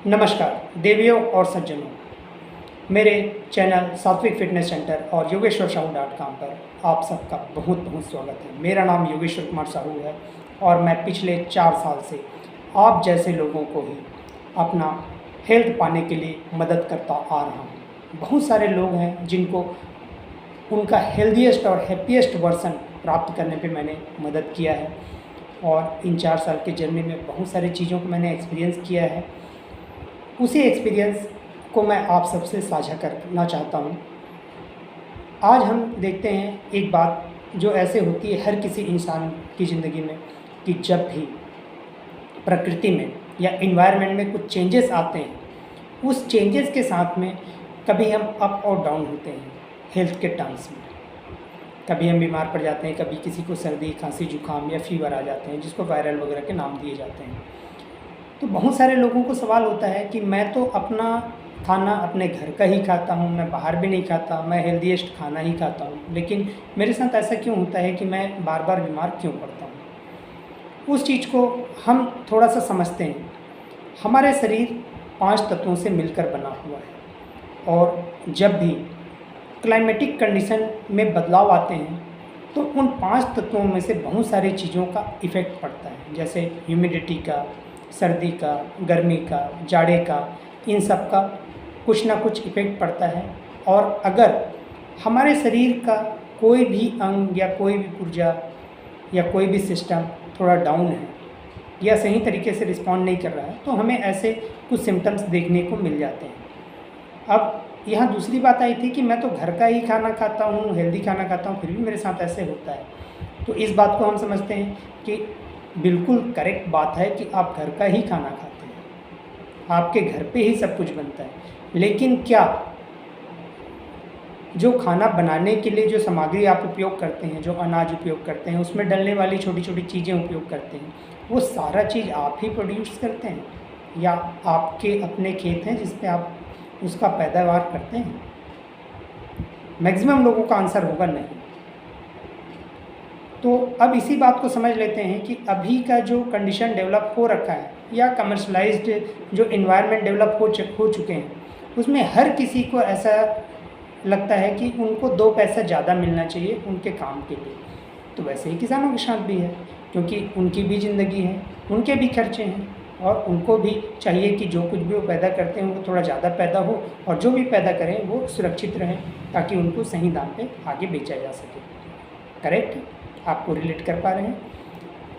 नमस्कार देवियों और सज्जनों, मेरे चैनल सात्विक फिटनेस सेंटर और योगेश्वरसाहू.com पर आप सबका बहुत बहुत स्वागत है। मेरा नाम योगेश्वर कुमार साहू है और मैं पिछले 4 साल से आप जैसे लोगों को ही अपना हेल्थ पाने के लिए मदद करता आ रहा हूँ। बहुत सारे लोग हैं जिनको उनका हेल्दीएस्ट और हैप्पीएस्ट वर्जन प्राप्त करने पे मैंने मदद किया है और इन 4 साल के जर्नी में बहुत सारी चीज़ों को मैंने एक्सपीरियंस किया है। उसी एक्सपीरियंस को मैं आप सबसे साझा करना चाहता हूँ। आज हम देखते हैं एक बात जो ऐसे होती है हर किसी इंसान की ज़िंदगी में कि जब भी प्रकृति में या इन्वायरमेंट में कुछ चेंजेस आते हैं, उस चेंजेस के साथ में कभी हम अप और डाउन होते हैं हेल्थ के टर्म्स में। कभी हम बीमार पड़ जाते हैं, कभी किसी को सर्दी, खांसी, जुकाम या फीवर आ जाते हैं जिसको वायरल वगैरह के नाम दिए जाते हैं। तो बहुत सारे लोगों को सवाल होता है कि मैं तो अपना खाना अपने घर का ही खाता हूँ, मैं बाहर भी नहीं खाता, मैं हेल्दीएस्ट खाना ही खाता हूँ, लेकिन मेरे साथ ऐसा क्यों होता है कि मैं बार बार बीमार क्यों पड़ता हूँ। उस चीज़ को हम थोड़ा सा समझते हैं। हमारे शरीर 5 तत्वों से मिलकर बना हुआ है और जब भी क्लाइमेटिक कंडीशन में बदलाव आते हैं तो उन 5 तत्वों में से बहुत सारी चीज़ों का इफ़ेक्ट पड़ता है, जैसे ह्यूमिडिटी का, सर्दी का, गर्मी का, जाड़े का, इन सब का कुछ ना कुछ इफ़ेक्ट पड़ता है। और अगर हमारे शरीर का कोई भी अंग या कोई भी पुर्जा या कोई भी सिस्टम थोड़ा डाउन है या सही तरीके से रिस्पॉन्ड नहीं कर रहा है तो हमें ऐसे कुछ सिम्टम्स देखने को मिल जाते हैं। अब यहाँ दूसरी बात आई थी कि मैं तो घर का ही खाना खाता हूँ, हेल्दी खाना खाता हूँ, फिर भी मेरे साथ ऐसे होता है। तो इस बात को हम समझते हैं कि बिल्कुल करेक्ट बात है कि आप घर का ही खाना खाते हैं, आपके घर पे ही सब कुछ बनता है, लेकिन क्या जो खाना बनाने के लिए जो सामग्री आप उपयोग करते हैं, जो अनाज उपयोग करते हैं, उसमें डलने वाली छोटी छोटी चीज़ें उपयोग करते हैं, वो सारा चीज़ आप ही प्रोड्यूस करते हैं या आपके अपने खेत हैं जिस पे आप उसका पैदावार करते हैं? मैक्सिमम लोगों का आंसर होगा नहीं। तो अब इसी बात को समझ लेते हैं कि अभी का जो कंडीशन डेवलप हो रखा है या कमर्शलाइज्ड जो इन्वायरमेंट डेवलप हो चुके हैं, उसमें हर किसी को ऐसा लगता है कि उनको 2 पैसा ज़्यादा मिलना चाहिए उनके काम के लिए। तो वैसे ही किसानों के साथ भी है, क्योंकि उनकी भी ज़िंदगी है, उनके भी खर्चे हैं और उनको भी चाहिए कि जो कुछ भी वो पैदा करते हैं वो थोड़ा ज़्यादा पैदा हो और जो भी पैदा करें वो सुरक्षित रहें ताकि उनको सही दाम पे आगे बेचा जा सके। करेक्ट? आपको रिलेट कर पा रहे हैं?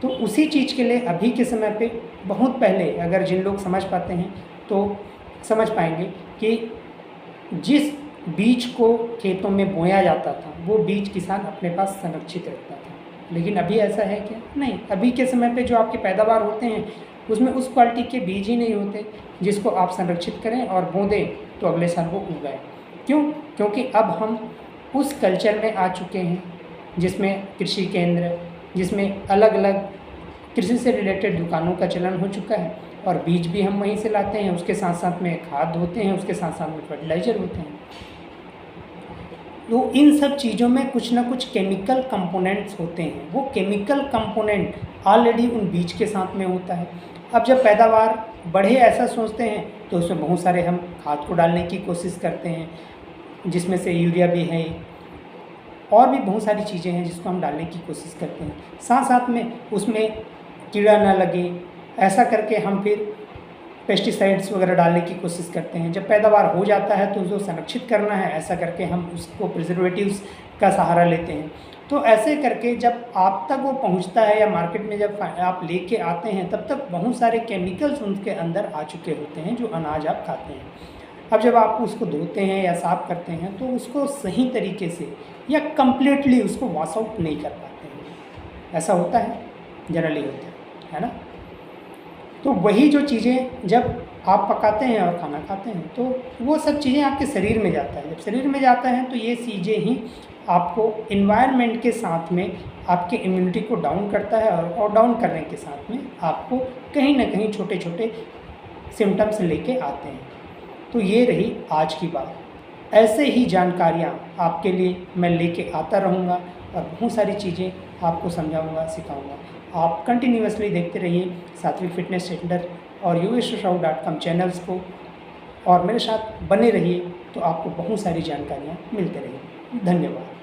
तो उसी चीज़ के लिए अभी के समय पे बहुत पहले अगर जिन लोग समझ पाते हैं तो समझ पाएंगे कि जिस बीज को खेतों में बोया जाता था वो बीज किसान अपने पास संरक्षित रखता था, लेकिन अभी ऐसा है क्या? नहीं। अभी के समय पे जो आपके पैदावार होते हैं उसमें उस क्वालिटी के बीज ही नहीं होते जिसको आप संरक्षित करें और बो दें तो अगले साल वो उगाए। क्यों? क्योंकि अब हम उस कल्चर में आ चुके हैं जिसमें कृषि केंद्र, जिसमें अलग अलग कृषि से रिलेटेड दुकानों का चलन हो चुका है और बीज भी हम वहीं से लाते हैं, उसके साथ साथ में खाद होते हैं, उसके साथ साथ में फर्टिलाइज़र होते हैं। तो इन सब चीज़ों में कुछ ना कुछ केमिकल कंपोनेंट्स होते हैं, वो केमिकल कंपोनेंट ऑलरेडी उन बीज के साथ में होता है। अब जब पैदावार बढ़े ऐसा सोचते हैं तो उसमें बहुत सारे हम खाद को डालने की कोशिश करते हैं, जिसमें से यूरिया भी है और भी बहुत सारी चीज़ें हैं जिसको हम डालने की कोशिश करते हैं। साथ साथ में उसमें कीड़ा ना लगे ऐसा करके हम फिर पेस्टिसाइड्स वगैरह डालने की कोशिश करते हैं। जब पैदावार हो जाता है तो उसको संरक्षित करना है, ऐसा करके हम उसको प्रिजर्वेटिव्स का सहारा लेते हैं। तो ऐसे करके जब आप तक वो पहुंचता है या मार्केट में जब आप लेके आते हैं तब तक बहुत सारे केमिकल्स उनके अंदर आ चुके होते हैं जो अनाज आप खाते हैं। अब जब आप उसको धोते हैं या साफ़ करते हैं तो उसको सही तरीके से या कम्प्लीटली उसको वॉश आउट नहीं कर पाते हैं। ऐसा होता है, जनरली होता है ना? तो वही जो चीज़ें जब आप पकाते हैं और खाना खाते हैं तो वो सब चीज़ें आपके शरीर में जाता है। जब शरीर में जाता है तो ये चीज़ें ही आपको इन्वायरमेंट के साथ में आपके इम्यूनिटी को डाउन करता है और डाउन करने के साथ में आपको कहीं ना कहीं छोटे छोटे सिम्टम्स लेके आते हैं। तो ये रही आज की बात। ऐसे ही जानकारियाँ आपके लिए मैं लेके आता रहूँगा और बहुत सारी चीज़ें आपको समझाऊँगा, सिखाऊँगा। आप कंटिन्यूअसली देखते रहिए सात्विक फिटनेस सेंटर और yogesrao.com चैनल्स को और मेरे साथ बने रहिए, तो आपको बहुत सारी जानकारियाँ मिलते रहेंगी। धन्यवाद।